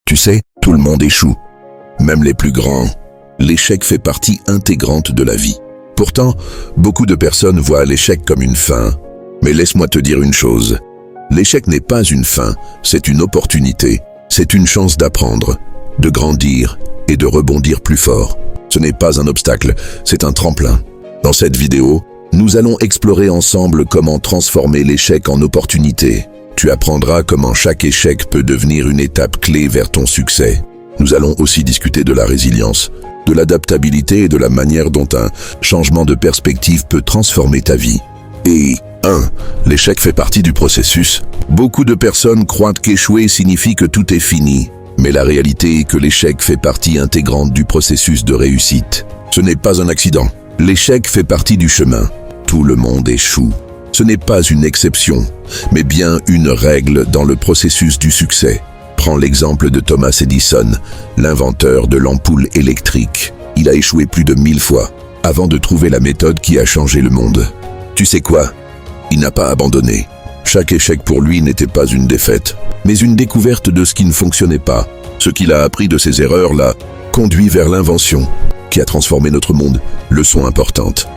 Tu sais, tout le monde échoue, même les plus grands. L'échec fait partie intégrante de la vie. Pourtant, beaucoup de personnes voient l'échec comme une fin. Mais laisse-moi te dire une chose. L'échec n'est pas une fin, c'est une opportunité. C'est une chance d'apprendre, de grandir et de rebondir plus fort. Ce n'est pas un obstacle, c'est un tremplin. Dans cette vidéo, nous allons explorer ensemble comment transformer l'échec en opportunité. Tu apprendras comment chaque échec peut devenir une étape clé vers ton succès. Nous allons aussi discuter de la résilience, de l'adaptabilité et de la manière dont un changement de perspective peut transformer ta vie. Et 1. L'échec fait partie du processus. Beaucoup de personnes croient qu'échouer signifie que tout est fini. Mais la réalité est que l'échec fait partie intégrante du processus de réussite. Ce n'est pas un accident. L'échec fait partie du chemin. Tout le monde échoue. Ce n'est pas une exception, mais bien une règle dans le processus du succès. Prends l'exemple de Thomas Edison, l'inventeur de l'ampoule électrique. Il a échoué plus de 1000 fois avant de trouver la méthode qui a changé le monde. Tu sais quoi? Il n'a pas abandonné. Chaque échec pour lui n'était pas une défaite, mais une découverte de ce qui ne fonctionnait pas. Ce qu'il a appris de ses erreurs l'a conduit vers l'invention qui a transformé notre monde. Leçon importante.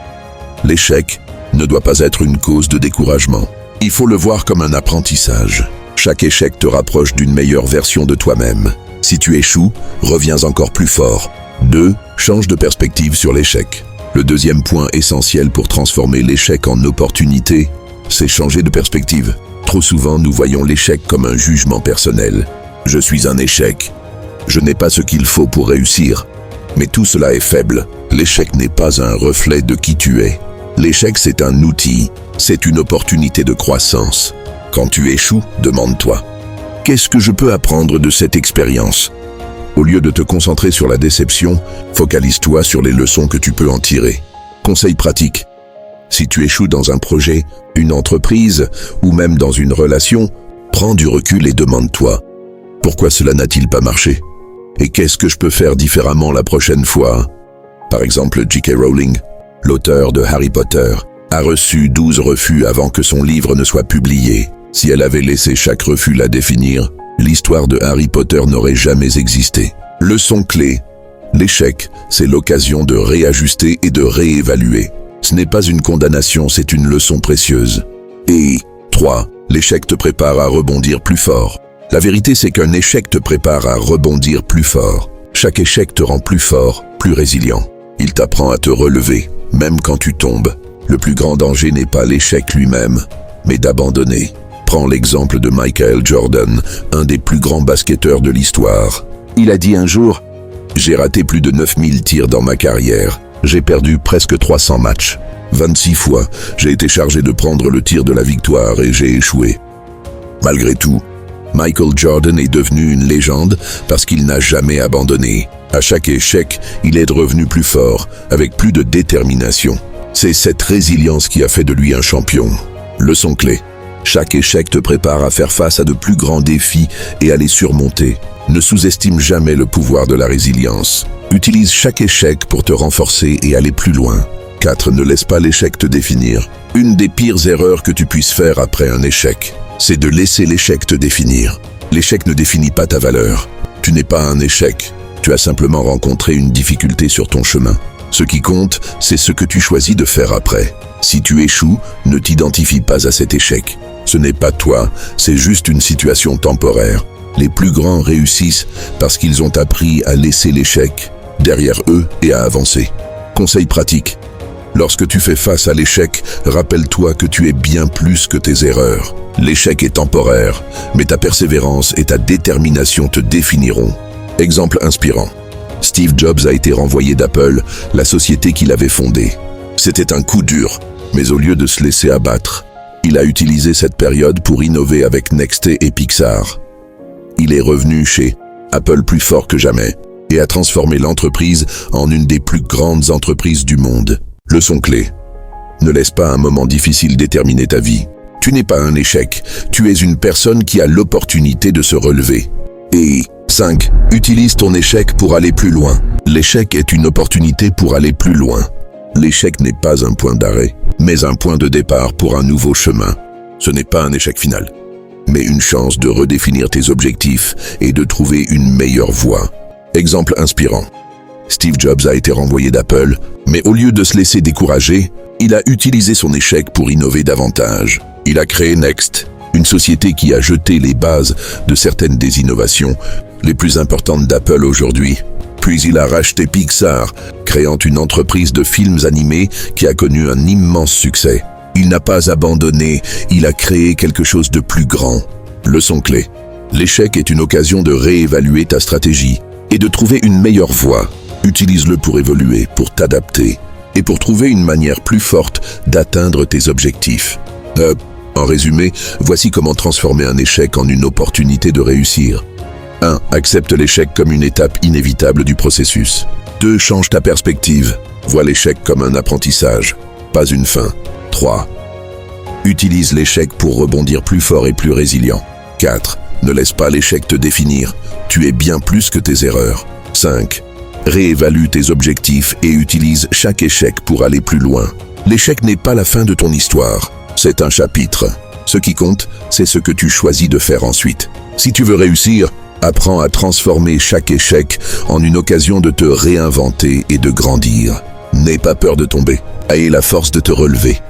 L'échec ne doit pas être une cause de découragement. Il faut le voir comme un apprentissage. Chaque échec te rapproche d'une meilleure version de toi-même. Si tu échoues, reviens encore plus fort. 2. Change de perspective sur l'échec. Le deuxième point essentiel pour transformer l'échec en opportunité, c'est changer de perspective. Trop souvent, nous voyons l'échec comme un jugement personnel. Je suis un échec. Je n'ai pas ce qu'il faut pour réussir. Mais tout cela est faible. L'échec n'est pas un reflet de qui tu es. L'échec, c'est un outil. C'est une opportunité de croissance. Quand tu échoues, demande-toi, qu'est-ce que je peux apprendre de cette expérience? Au lieu de te concentrer sur la déception, focalise-toi sur les leçons que tu peux en tirer. Conseil pratique. Si tu échoues dans un projet, une entreprise ou même dans une relation, prends du recul et demande-toi, pourquoi cela n'a-t-il pas marché? Et qu'est-ce que je peux faire différemment la prochaine fois? Par exemple, J.K. Rowling, l'auteur de Harry Potter, a reçu 12 refus avant que son livre ne soit publié. Si elle avait laissé chaque refus la définir, l'histoire de Harry Potter n'aurait jamais existé. Leçon clé. L'échec, c'est l'occasion de réajuster et de réévaluer. Ce n'est pas une condamnation, c'est une leçon précieuse. Et 3. L'échec te prépare à rebondir plus fort. La vérité, c'est qu'un échec te prépare à rebondir plus fort. Chaque échec te rend plus fort, plus résilient. Il t'apprend à te relever, même quand tu tombes. Le plus grand danger n'est pas l'échec lui-même, mais d'abandonner. Prends l'exemple de Michael Jordan, un des plus grands basketteurs de l'histoire. Il a dit un jour, « J'ai raté plus de 9000 tirs dans ma carrière. J'ai perdu presque 300 matchs. 26 fois, j'ai été chargé de prendre le tir de la victoire et j'ai échoué. » Malgré tout, Michael Jordan est devenu une légende parce qu'il n'a jamais abandonné. À chaque échec, il est revenu plus fort, avec plus de détermination. C'est cette résilience qui a fait de lui un champion. Leçon clé. Chaque échec te prépare à faire face à de plus grands défis et à les surmonter. Ne sous-estime jamais le pouvoir de la résilience. Utilise chaque échec pour te renforcer et aller plus loin. 4. Ne laisse pas l'échec te définir. Une des pires erreurs que tu puisses faire après un échec, c'est de laisser l'échec te définir. L'échec ne définit pas ta valeur. Tu n'es pas un échec. Tu as simplement rencontré une difficulté sur ton chemin. Ce qui compte, c'est ce que tu choisis de faire après. Si tu échoues, ne t'identifie pas à cet échec. Ce n'est pas toi, c'est juste une situation temporaire. Les plus grands réussissent parce qu'ils ont appris à laisser l'échec derrière eux et à avancer. Conseil pratique. Lorsque tu fais face à l'échec, rappelle-toi que tu es bien plus que tes erreurs. L'échec est temporaire, mais ta persévérance et ta détermination te définiront. Exemple inspirant. Steve Jobs a été renvoyé d'Apple, la société qu'il avait fondée. C'était un coup dur, mais au lieu de se laisser abattre, il a utilisé cette période pour innover avec Nexté et Pixar. Il est revenu chez Apple plus fort que jamais et a transformé l'entreprise en une des plus grandes entreprises du monde. Leçon clé. Ne laisse pas un moment difficile déterminer ta vie. Tu n'es pas un échec, tu es une personne qui a l'opportunité de se relever. Et 5. Utilise ton échec pour aller plus loin. L'échec est une opportunité pour aller plus loin. L'échec n'est pas un point d'arrêt, mais un point de départ pour un nouveau chemin. Ce n'est pas un échec final. mais une chance de redéfinir tes objectifs et de trouver une meilleure voie. Exemple inspirant. Steve Jobs a été renvoyé d'Apple, mais au lieu de se laisser décourager, il a utilisé son échec pour innover davantage. Il a créé Next, une société qui a jeté les bases de certaines des innovations les plus importantes d'Apple aujourd'hui. Puis il a racheté Pixar, créant une entreprise de films animés qui a connu un immense succès. Il n'a pas abandonné, il a créé quelque chose de plus grand. Leçon clé. L'échec est une occasion de réévaluer ta stratégie et de trouver une meilleure voie. Utilise-le pour évoluer, pour t'adapter et pour trouver une manière plus forte d'atteindre tes objectifs. En résumé, voici comment transformer un échec en une opportunité de réussir. 1. Accepte l'échec comme une étape inévitable du processus. 2. Change ta perspective. Vois l'échec comme un apprentissage, pas une fin. 3. Utilise l'échec pour rebondir plus fort et plus résilient. 4. Ne laisse pas l'échec te définir. Tu es bien plus que tes erreurs. 5. Réévalue tes objectifs et utilise chaque échec pour aller plus loin. L'échec n'est pas la fin de ton histoire, c'est un chapitre. Ce qui compte, c'est ce que tu choisis de faire ensuite. Si tu veux réussir, apprends à transformer chaque échec en une occasion de te réinventer et de grandir. N'aie pas peur de tomber, aie la force de te relever.